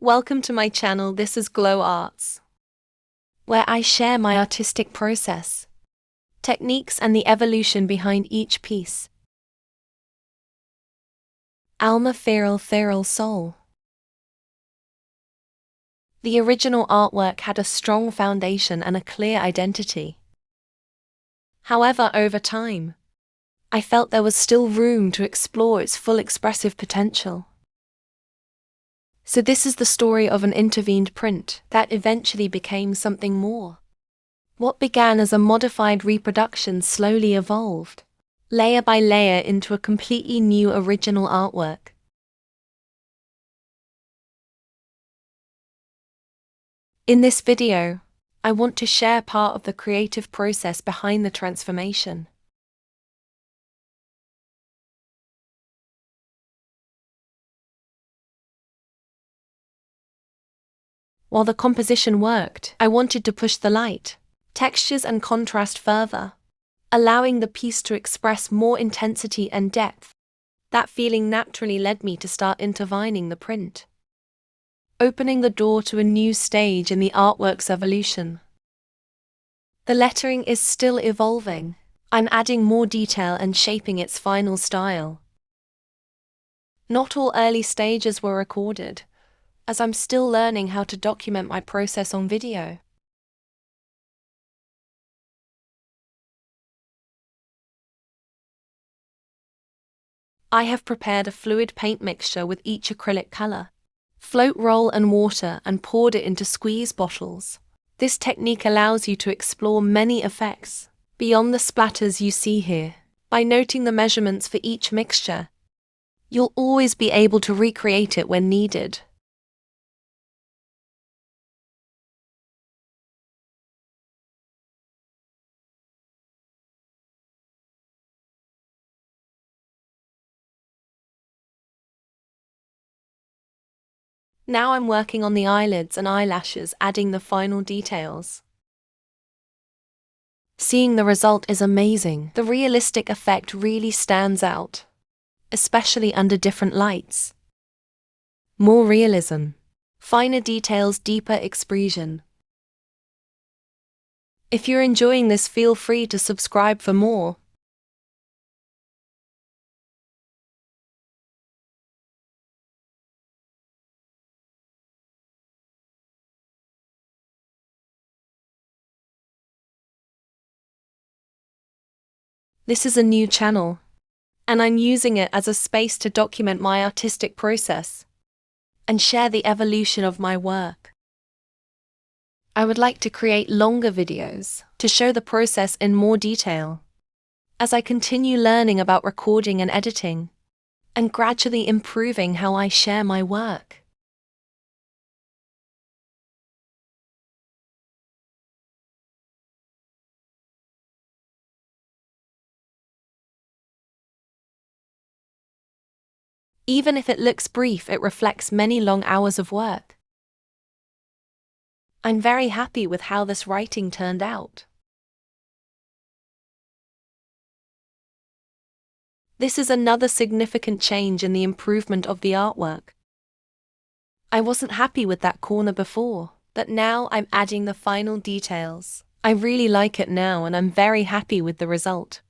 Welcome to my channel. This is GlowartES, where I share my artistic process, techniques and the evolution behind each piece. Alma Feral Soul. The original artwork had a strong foundation and a clear identity. However, over time, I felt there was still room to explore its full expressive potential. So this is the story of an intervened print that eventually became something more. What began as a modified reproduction slowly evolved, layer by layer, into a completely new original artwork. In this video, I want to share part of the creative process behind the transformation. While the composition worked, I wanted to push the light, textures and contrast further, allowing the piece to express more intensity and depth. That feeling naturally led me to start intertwining the print, opening the door to a new stage in the artwork's evolution. The lettering is still evolving. I'm adding more detail and shaping its final style. Not all early stages were recorded, as I'm still learning how to document my process on video. I have prepared a fluid paint mixture with each acrylic color, float roll and water, and poured it into squeeze bottles. This technique allows you to explore many effects beyond the splatters you see here. By noting the measurements for each mixture, you'll always be able to recreate it when needed. Now I'm working on the eyelids and eyelashes, adding the final details. Seeing the result is amazing. The realistic effect really stands out, especially under different lights. More realism, finer details, deeper expression. If you're enjoying this, feel free to subscribe for more. This is a new channel, and I'm using it as a space to document my artistic process and share the evolution of my work. I would like to create longer videos to show the process in more detail, as I continue learning about recording and editing, and gradually improving how I share my work. Even if it looks brief, it reflects many long hours of work. I'm very happy with how this writing turned out. This is another significant change in the improvement of the artwork. I wasn't happy with that corner before, but now I'm adding the final details. I really like it now, and I'm very happy with the result.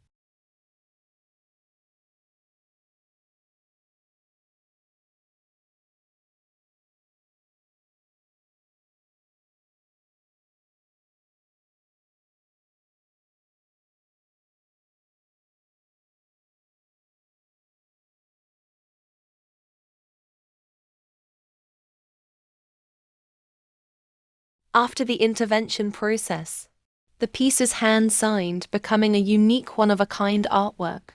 After the intervention process, the piece is hand-signed, becoming a unique one-of-a-kind artwork.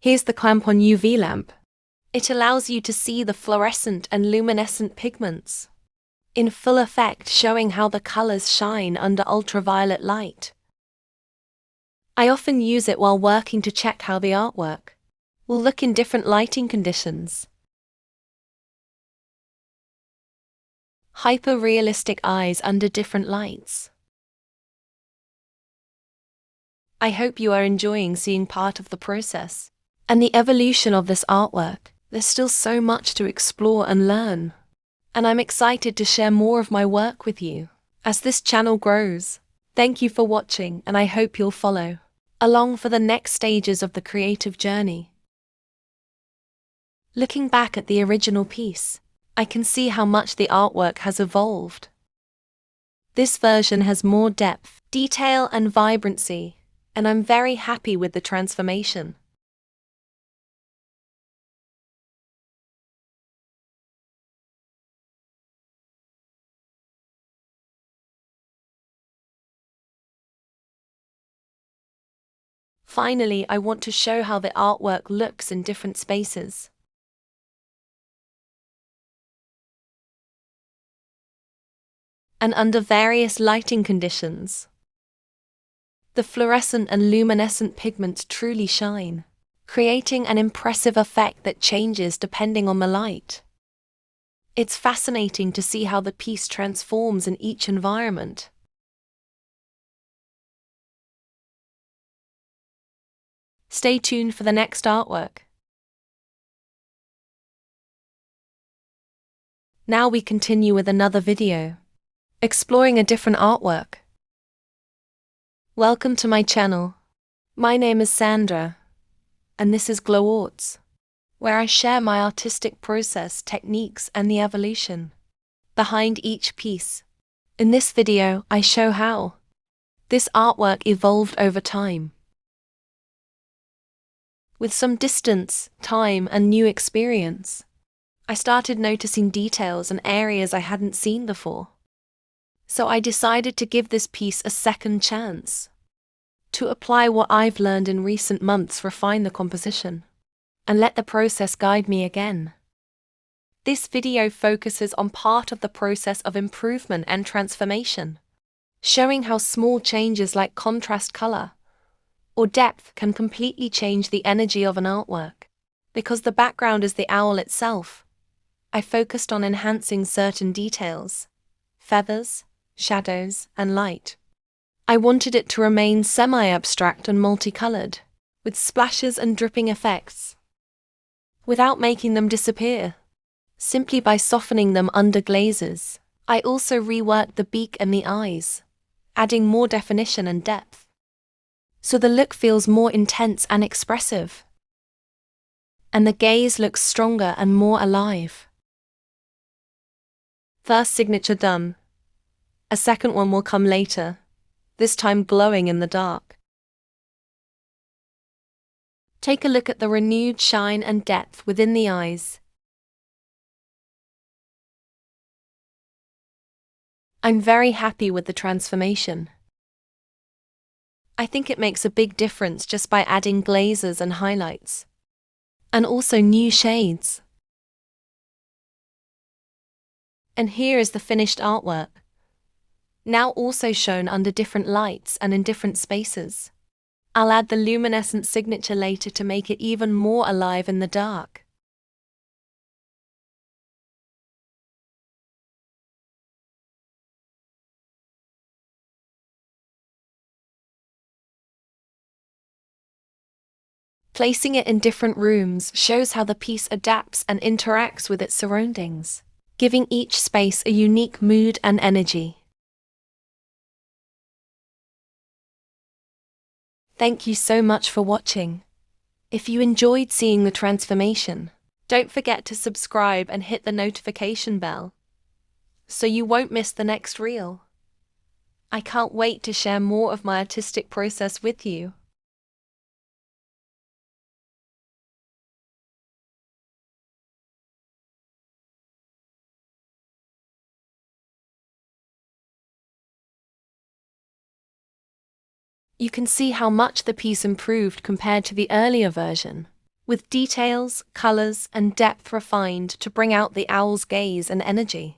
Here's the clamp on UV lamp. It allows you to see the fluorescent and luminescent pigments in full effect, showing how the colors shine under ultraviolet light. I often use it while working to check how the artwork will look in different lighting conditions. Hyper-realistic eyes under different lights. I hope you are enjoying seeing part of the process and the evolution of this artwork. There's still so much to explore and learn, and I'm excited to share more of my work with you as this channel grows. Thank you for watching, and I hope you'll follow along for the next stages of the creative journey. Looking back at the original piece, I can see how much the artwork has evolved. This version has more depth, detail, and vibrancy, and I'm very happy with the transformation. Finally, I want to show how the artwork looks in different spaces and under various lighting conditions. The fluorescent and luminescent pigments truly shine, creating an impressive effect that changes depending on the light. It's fascinating to see how the piece transforms in each environment. Stay tuned for the next artwork. Now we continue with another video, exploring a different artwork. Welcome to my channel. My name is Sandra, and this is GlowartES, where I share my artistic process, techniques, and the evolution behind each piece. In this video, I show how this artwork evolved over time. With some distance, time, and new experience, I started noticing details and areas I hadn't seen before. So I decided to give this piece a second chance, to apply what I've learned in recent months, refine the composition, and let the process guide me again. This video focuses on part of the process of improvement and transformation, showing how small changes like contrast color or depth can completely change the energy of an artwork. Because the background is the owl itself, I focused on enhancing certain details, feathers, shadows, and light. I wanted it to remain semi-abstract and multicolored, with splashes and dripping effects, without making them disappear, simply by softening them under glazes. I also reworked the beak and the eyes, adding more definition and depth, so the look feels more intense and expressive, and the gaze looks stronger and more alive. First signature done. A second one will come later, this time glowing in the dark. Take a look at the renewed shine and depth within the eyes. I'm very happy with the transformation. I think it makes a big difference just by adding glazes and highlights, and also new shades. And here is the finished artwork, now also shown under different lights and in different spaces. I'll add the luminescent signature later to make it even more alive in the dark. Placing it in different rooms shows how the piece adapts and interacts with its surroundings, giving each space a unique mood and energy. Thank you so much for watching. If you enjoyed seeing the transformation, don't forget to subscribe and hit the notification bell, so you won't miss the next reel. I can't wait to share more of my artistic process with you. You can see how much the piece improved compared to the earlier version. with details, colors, and depth refined to bring out the owl's gaze and energy.